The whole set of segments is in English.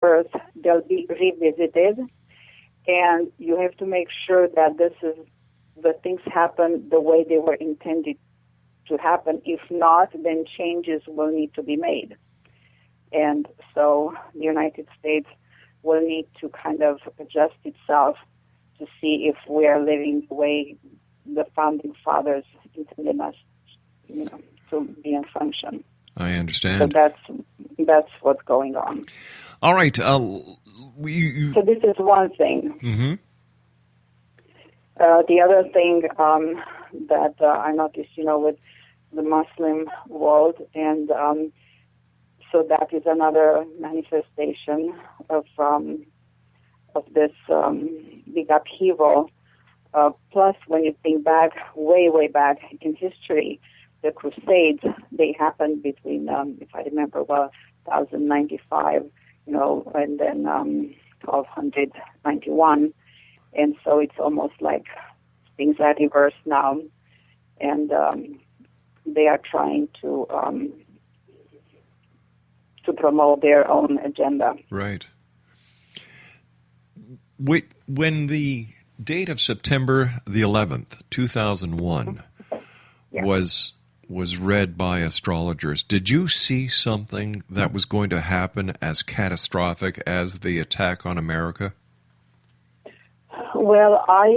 Earth, they'll be revisited, and you have to make sure that the things happen the way they were intended to happen. If not, then changes will need to be made. And so the United States will need to kind of adjust itself to see if we are living the way the founding fathers intended us, to be and function. I understand. So that's what's going on. All right. So this is one thing. Mm-hmm. The other thing that I noticed, with the Muslim world, and so that is another manifestation of this big upheaval. Plus, when you think back, way back in history, the Crusades, they happened between, if I remember well, 1095, and then 1291. And so it's almost like things are reversed now, and they are trying to promote their own agenda. Right. When the date of September the 11th, 2001, was read by astrologers, did you see something that was going to happen as catastrophic as the attack on America? Well, I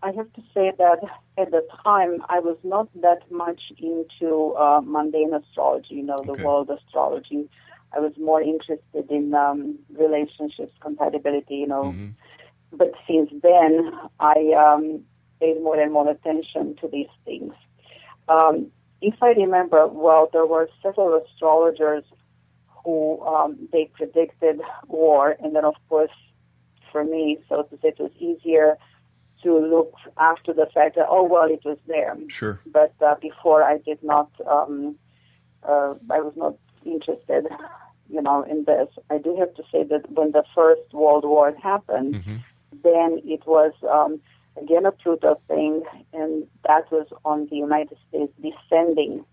have to say that at the time I was not that much into mundane astrology, the world astrology. I was more interested in relationships, compatibility, Mm-hmm. But since then, I paid more and more attention to these things. If I remember well, there were several astrologers who they predicted war, and then of course, for me, so to say, it was easier to look after the fact that, it was there. Sure. But before, I did not, I was not interested, in this. I do have to say that when the First World War happened, mm-hmm. then it was, again, a Pluto thing, and that was on the United States descending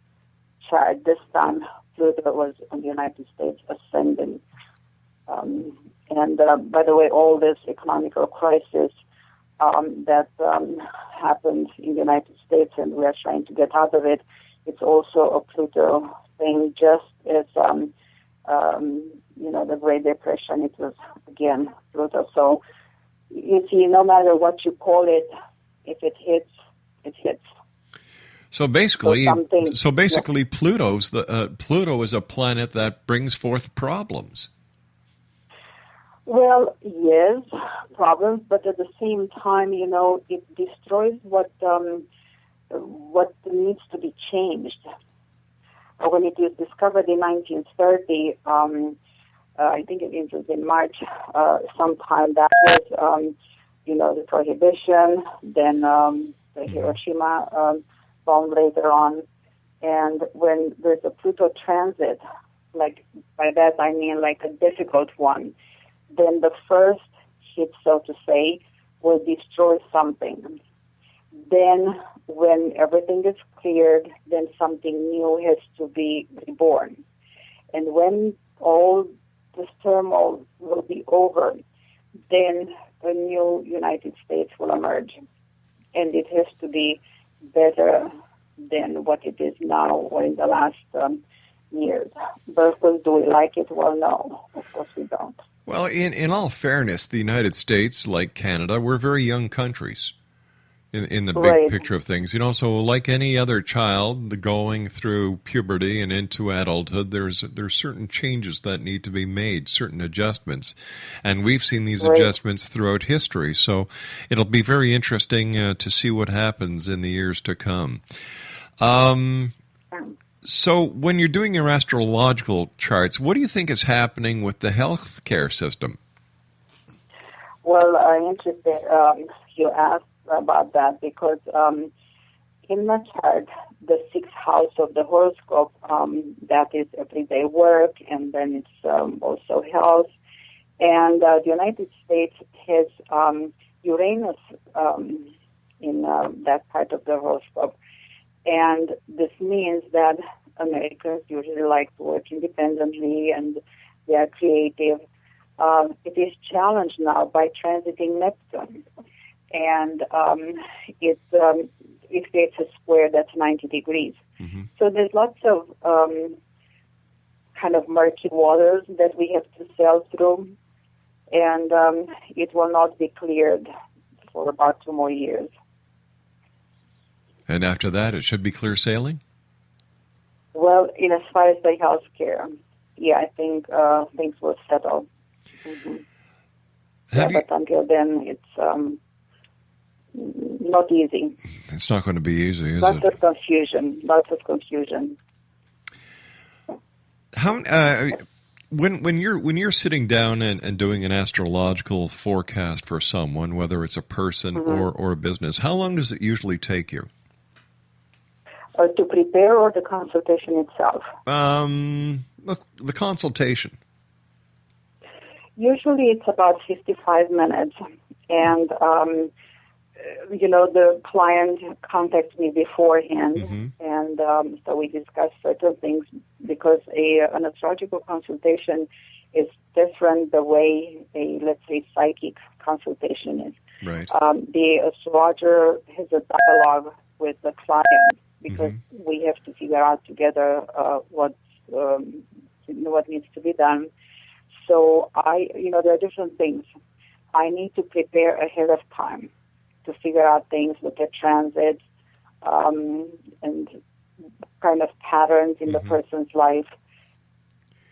chart. This time, Pluto was on the United States ascending. And by the way, all this economical crisis that happened in the United States, and we are trying to get out of it, it's also a Pluto thing, just as, the Great Depression, it was, again, Pluto. So, you see, no matter what you call it, if it hits, it hits. So basically, Pluto is a planet that brings forth problems. Well, yes, problems, but at the same time, it destroys what needs to be changed. When it was discovered in 1930, I think it was in March, sometime, that was, the prohibition, then the Hiroshima bomb later on, and when there's a Pluto transit, like by that I mean like a difficult one, then the first hit, so to say, will destroy something. Then when everything is cleared, then something new has to be reborn. And when all this turmoil will be over, then a new United States will emerge. And it has to be better than what it is now or in the last years. But of course, do we like it? Well, no, of course we don't. Well, in all fairness, the United States, like Canada, we're very young countries in the big picture of things. So like any other child going through puberty and into adulthood, there's certain changes that need to be made, certain adjustments. And we've seen these adjustments throughout history. So it'll be very interesting to see what happens in the years to come. So when you're doing your astrological charts, what do you think is happening with the healthcare system? Well, I'm interested you asked about that because in my chart, the sixth house of the horoscope, that is everyday work, and then it's also health. And the United States has Uranus in that part of the horoscope. And this means that Americans usually like to work independently and they are creative. it is challenged now by transiting Neptune. And it creates a square that's 90 degrees. Mm-hmm. So there's lots of kind of murky waters that we have to sail through, and it will not be cleared for about 2 more years. And after that, it should be clear sailing? Well, in as far as the health care, yeah, I think things will settle. Mm-hmm. But until then, it's not easy. It's not going to be easy, is it? Lots of confusion. How when you're sitting down and doing an astrological forecast for someone, whether it's a person or a business, how long does it usually take you? To prepare, or the consultation itself? The consultation. Usually it's about 55 minutes, and the client contacts me beforehand, and so we discuss certain things, because an astrological consultation is different the way a, let's say, psychic consultation is. Right. The astrologer has a dialogue with the client, because we have to figure out together what needs to be done. So there are different things. I need to prepare ahead of time to figure out things, look at transits, and kind of patterns in the person's life.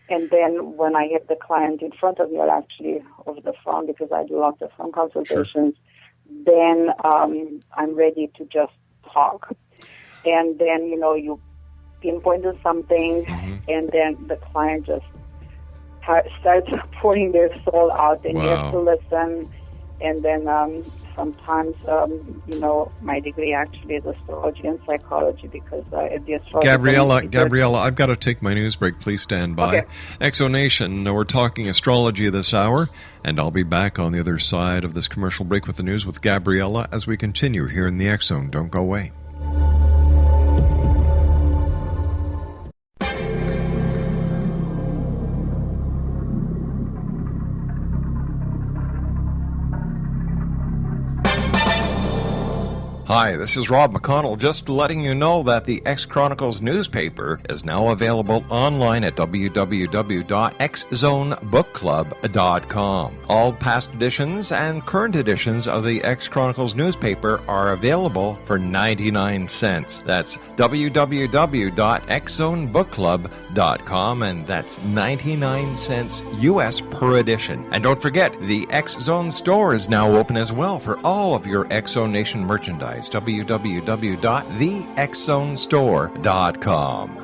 And then when I have the client in front of me, or actually over the phone, because I do lots of phone consultations, then I'm ready to just talk. And then, you pinpoint on something, and then the client just starts pouring their soul out, and you have to listen. And then sometimes, my degree actually is astrology and psychology, because at the astrology... Gabriella, I've got to take my news break. Please stand by. Okay. Exonation, we're talking astrology this hour, and I'll be back on the other side of this commercial break with the news with Gabriella as we continue here in the X Zone. Don't go away. Hi, this is Rob McConnell, just letting you know that the X Chronicles newspaper is now available online at www.xzonebookclub.com. All past editions and current editions of the X Chronicles newspaper are available for 99 cents. That's www.xzonebookclub.com, and that's 99 cents U.S. per edition. And don't forget, the X Zone store is now open as well for all of your X Zone Nation merchandise. www.thexzonestore.com.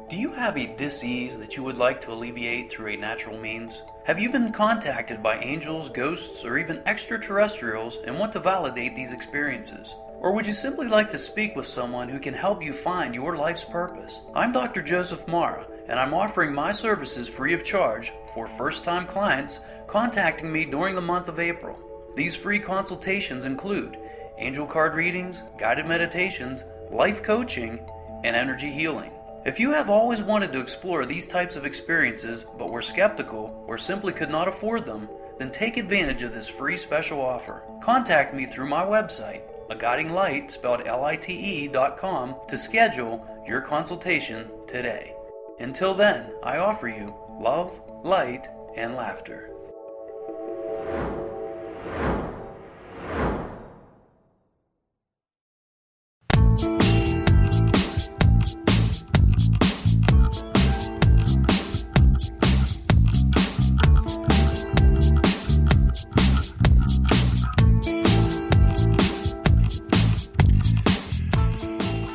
Do you have a dis-ease that you would like to alleviate through a natural means? Have you been contacted by angels, ghosts, or even extraterrestrials and want to validate these experiences? Or would you simply like to speak with someone who can help you find your life's purpose? I'm Dr. Joseph Mara, and I'm offering my services free of charge for first-time clients contacting me during the month of April. These free consultations include angel card readings, guided meditations, life coaching, and energy healing. If you have always wanted to explore these types of experiences but were skeptical or simply could not afford them, then take advantage of this free special offer. Contact me through my website, aguidinglight, spelled lite.com, to schedule your consultation today. Until then, I offer you love, light, and laughter.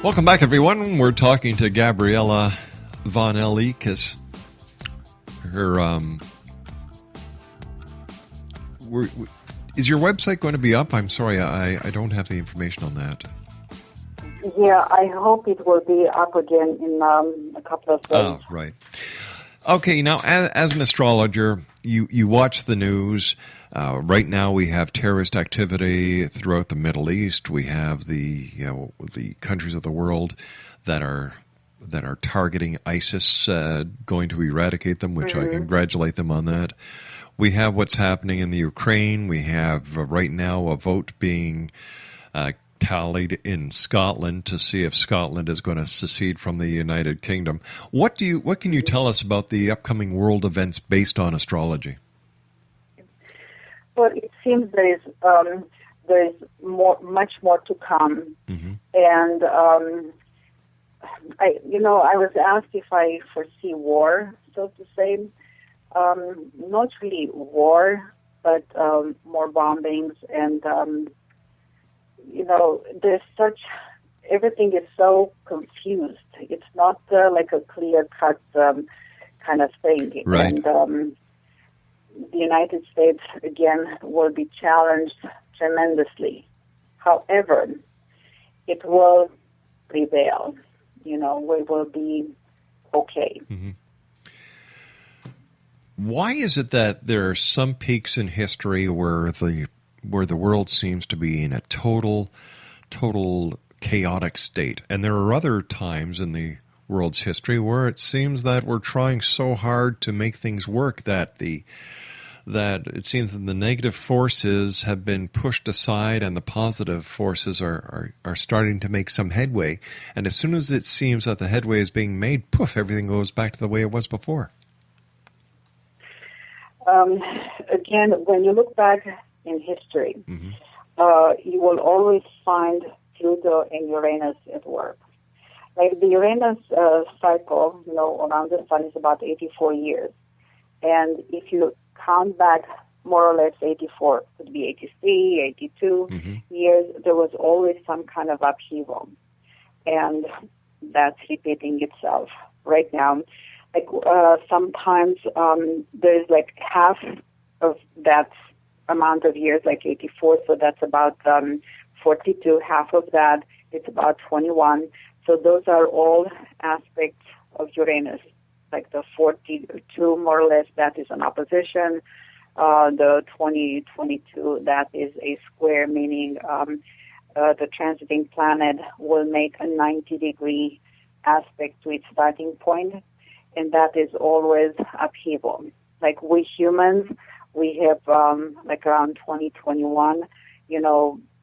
Welcome back, everyone. We're talking to Gabriella von Elekes. Is your website going to be up? I'm sorry, I don't have the information on that. Yeah, I hope it will be up again in a couple of days. Oh, right. Okay, now, as an astrologer, you watch the news. Right now, we have terrorist activity throughout the Middle East. We have the countries of the world that are targeting ISIS, going to eradicate them, which I congratulate them on that. We have what's happening in the Ukraine. We have right now a vote being tallied in Scotland to see if Scotland is going to secede from the United Kingdom. What can you tell us about the upcoming world events based on astrology? Well, it seems there is much more to come, and I was asked if I foresee war, so to say. Not really war, but more bombings and. Everything is so confused. It's not like a clear-cut kind of thing. Right. And the United States, again, will be challenged tremendously. However, it will prevail. We will be okay. Mm-hmm. Why is it that there are some peaks in history where the world seems to be in a total chaotic state, and there are other times in the world's history where it seems that we're trying so hard to make things work that it seems that the negative forces have been pushed aside and the positive forces are starting to make some headway, and as soon as it seems that the headway is being made, poof, everything goes back to the way it was before? Again, when you look back in history, you will always find Pluto and Uranus at work. Like the Uranus cycle, around the sun is about 84 years. And if you count back more or less 84, could be 83, 82 years, there was always some kind of upheaval. And that's repeating itself right now. Like sometimes there's like half of that amount of years, like 84, so that's about 42. Half of that, it's about 21. So those are all aspects of Uranus. Like the 42, more or less, that is an opposition. The 22, that is a square, meaning the transiting planet will make a 90-degree aspect to its starting point, and that is always upheaval. Like we humans, we have like around 2021,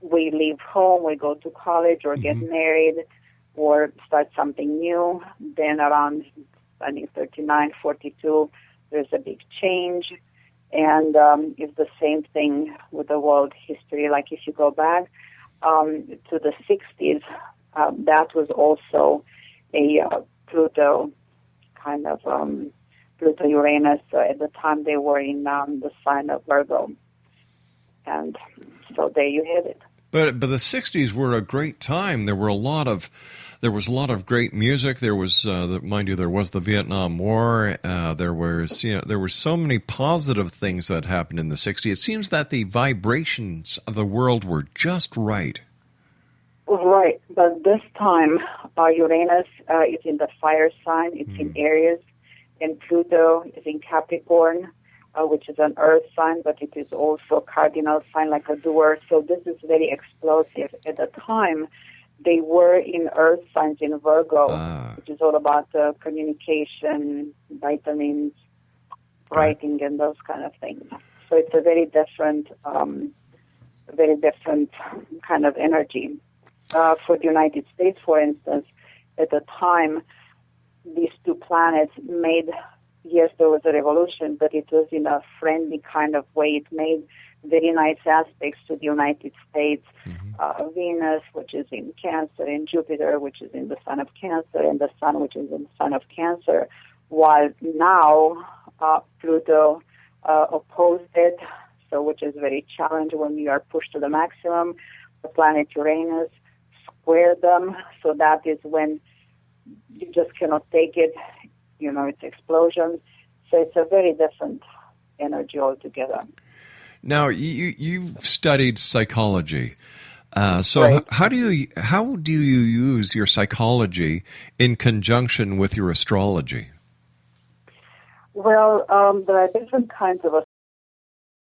we leave home, we go to college or get married or start something new. Then around, I think, 39, 42, there's a big change. And it's the same thing with the world history. Like if you go back to the 60s, that was also a Pluto kind of Pluto-Uranus. At the time they were in the sign of Virgo. And so there you have it. But the 60s were a great time. There was a lot of great music. There was, mind you, there was the Vietnam War. There were so many positive things that happened in the 60s. It seems that the vibrations of the world were just right. Right, but this time Uranus is in the fire sign. It's in Aries, and Pluto is in Capricorn, which is an earth sign, but it is also a cardinal sign, like a doer. So this is very explosive. At the time, they were in earth signs in Virgo, which is all about communication, vitamins, writing, and those kind of things. So it's a very different kind of energy. For the United States, for instance, at the time, these two planets made, yes, there was a revolution, but it was in a friendly kind of way. It made very nice aspects to the United States. Venus, which is in Cancer, and Jupiter, which is in the sign of Cancer, and the Sun, which is in the sign of Cancer, while now Pluto opposed it, so which is very challenging when you are pushed to the maximum. The planet Uranus squared them, so that is when you just cannot take it, it's explosion. So it's a very different energy altogether. Now, you've studied psychology. So right. How do you use your psychology in conjunction with your astrology? Well, there are different kinds of